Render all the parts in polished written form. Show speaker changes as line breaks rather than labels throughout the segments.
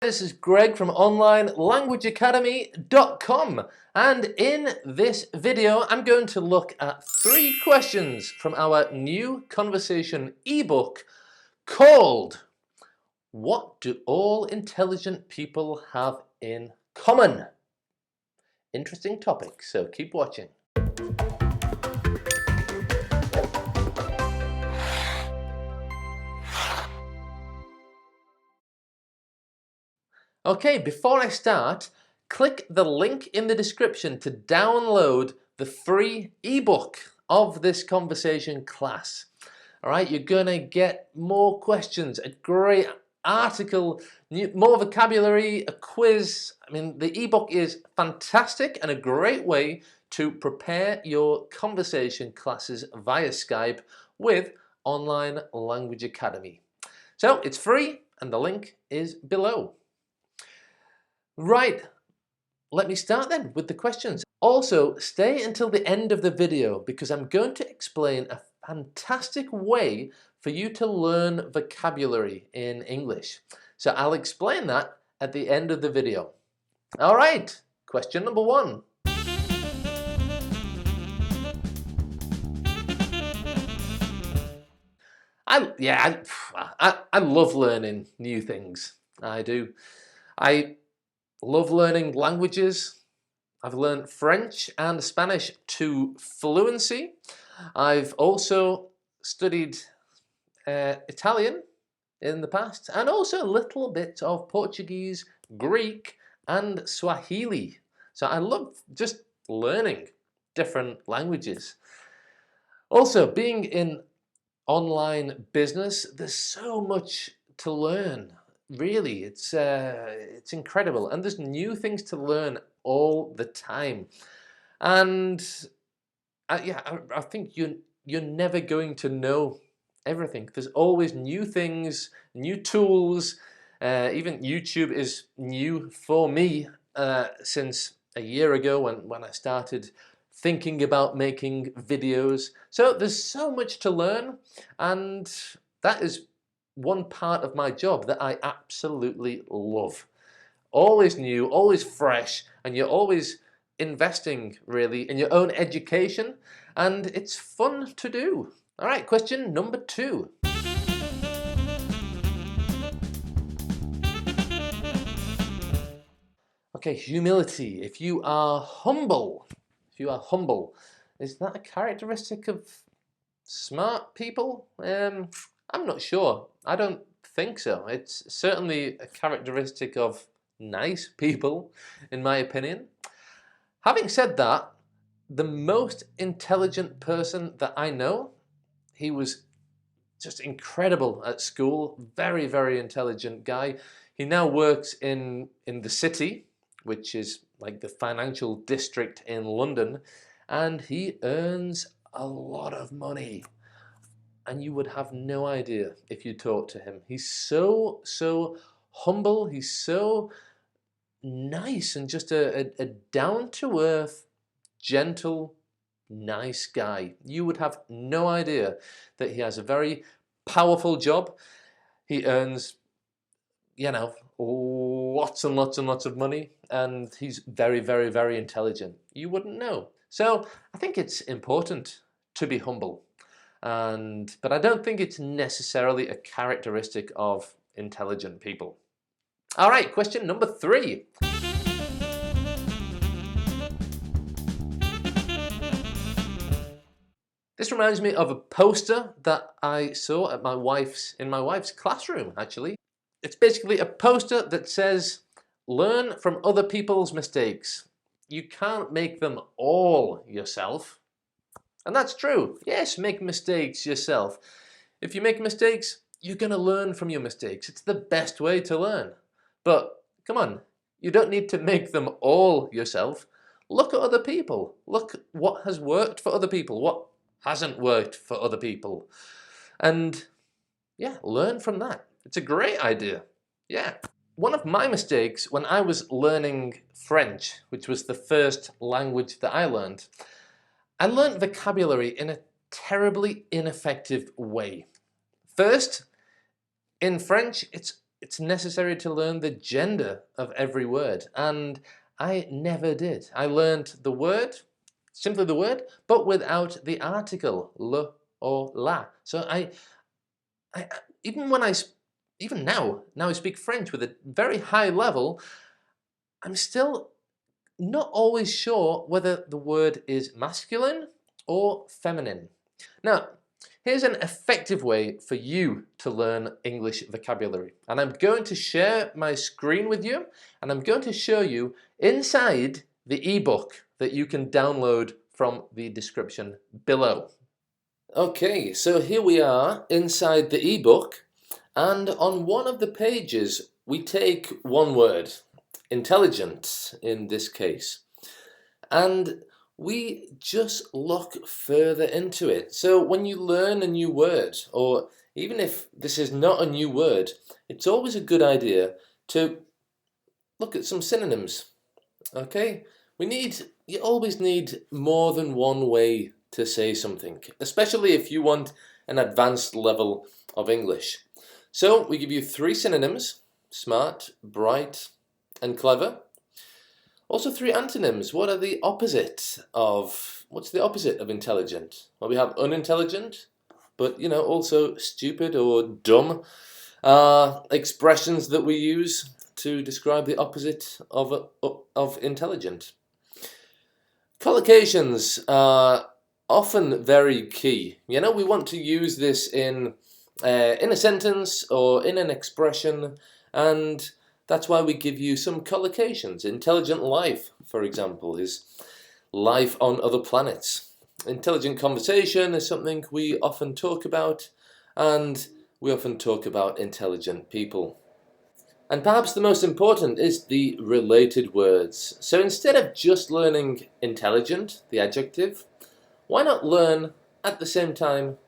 This is Greg from OnlineLanguageAcademy.com, and in this video I'm going to look at 3 questions from our new conversation ebook called What Do All Intelligent People Have in Common? Interesting topic, so keep watching. Okay, before I start, click the link in the description to download the free ebook of this conversation class. All right, you're gonna get more questions, a great article, more vocabulary, a quiz. I mean, the ebook is fantastic and a great way to prepare your conversation classes via Skype with Online Language Academy. So it's free and the link is below. Right, let me start then with the questions. Also, stay until the end of the video because I'm going to explain a fantastic way for you to learn vocabulary in English. So I'll explain that at the end of the video. All right, question number 1. I love learning new things. I do. I love learning languages. I've learned French and Spanish to fluency. I've also studied Italian in the past and also a little bit of Portuguese, Greek and Swahili. So I love just learning different languages. Also, being in online business, there's so much to learn. Really, it's incredible, and there's new things to learn all the time. And I think you're never going to know everything. There's always new things, new tools. Even YouTube is new for me since a year ago when I started thinking about making videos. So there's so much to learn, and that is one part of my job that I absolutely love. Always new, always fresh, and you're always investing really in your own education, and it's fun to do. All right, question number 2. Okay, humility. If you are humble, is that a characteristic of smart people? I'm not sure. I don't think so. It's certainly a characteristic of nice people, in my opinion. Having said that, the most intelligent person that I know, he was just incredible at school. Very, very intelligent guy. He now works in the city, which is like the financial district in London, and he earns a lot of money. And you would have no idea if you talked to him. He's so humble. He's so nice and just a down-to-earth, gentle, nice guy. You would have no idea that he has a very powerful job. He earns, you know, lots and lots and lots of money, and he's very, very, very intelligent. You wouldn't know. So I think it's important to be humble. But I don't think it's necessarily a characteristic of intelligent people. All right, question number 3. This reminds me of a poster that I saw at in my wife's classroom, actually. It's basically a poster that says, learn from other people's mistakes. You can't make them all yourself. And that's true. Yes, make mistakes yourself. If you make mistakes, you're going to learn from your mistakes. It's the best way to learn. But come on, you don't need to make them all yourself. Look at other people. Look what has worked for other people, what hasn't worked for other people. And yeah, learn from that. It's a great idea. Yeah. One of my mistakes when I was learning French, which was the first language that I learned vocabulary in a terribly ineffective way. First, in French, it's it's necessary to learn the gender of every word, and I never did. I learned the word, simply the word, but without the article, le or la. So I even now I speak French with a very high level, I'm still not always sure whether the word is masculine or feminine. Now, here's an effective way for you to learn English vocabulary. And I'm going to share my screen with you, and I'm going to show you inside the ebook that you can download from the description below. Okay, so here we are inside the ebook, and on one of the pages we take one word, intelligent in this case, and we just look further into it. So when you learn a new word, or even if this is not a new word, it's always a good idea to look at some synonyms. Okay, you always need more than one way to say something, especially if you want an advanced level of English. So we give you 3 synonyms: smart, bright, and clever. Also 3 antonyms. What's the opposite of intelligent? Well, we have unintelligent, but also stupid or dumb. Expressions that we use to describe the opposite of intelligent. Collocations are often very key. We want to use this in a sentence or in an expression, and that's why we give you some collocations. Intelligent life, for example, is life on other planets. Intelligent conversation is something we often talk about, and we often talk about intelligent people. And perhaps the most important is the related words. So instead of just learning intelligent, the adjective, why not learn at the same time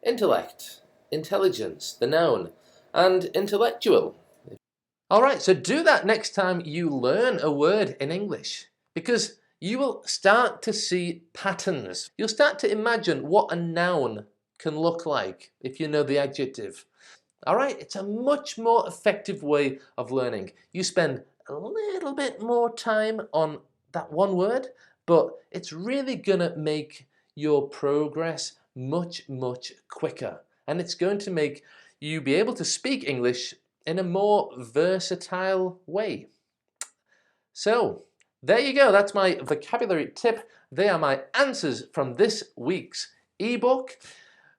intellect, intelligence, the noun, and intellectual? Alright, so do that next time you learn a word in English, because you will start to see patterns. You'll start to imagine what a noun can look like if you know the adjective. Alright, it's a much more effective way of learning. You spend a little bit more time on that one word, but it's really gonna make your progress much, much quicker. And it's going to make you be able to speak English in a more versatile way. So, there you go. That's my vocabulary tip. They are my answers from this week's ebook.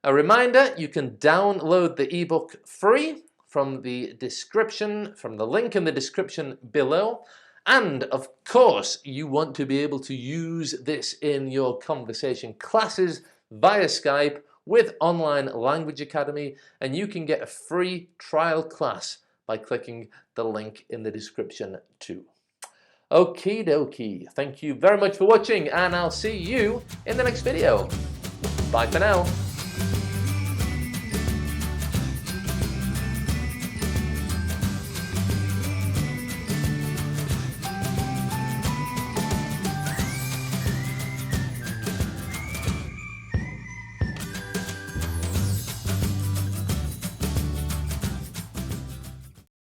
A reminder, you can download the ebook free from the link in the description below. And of course, you want to be able to use this in your conversation classes via Skype with Online Language Academy, and you can get a free trial class by clicking the link in the description too. Okie dokie. Thank you very much for watching, and I'll see you in the next video. Bye for now.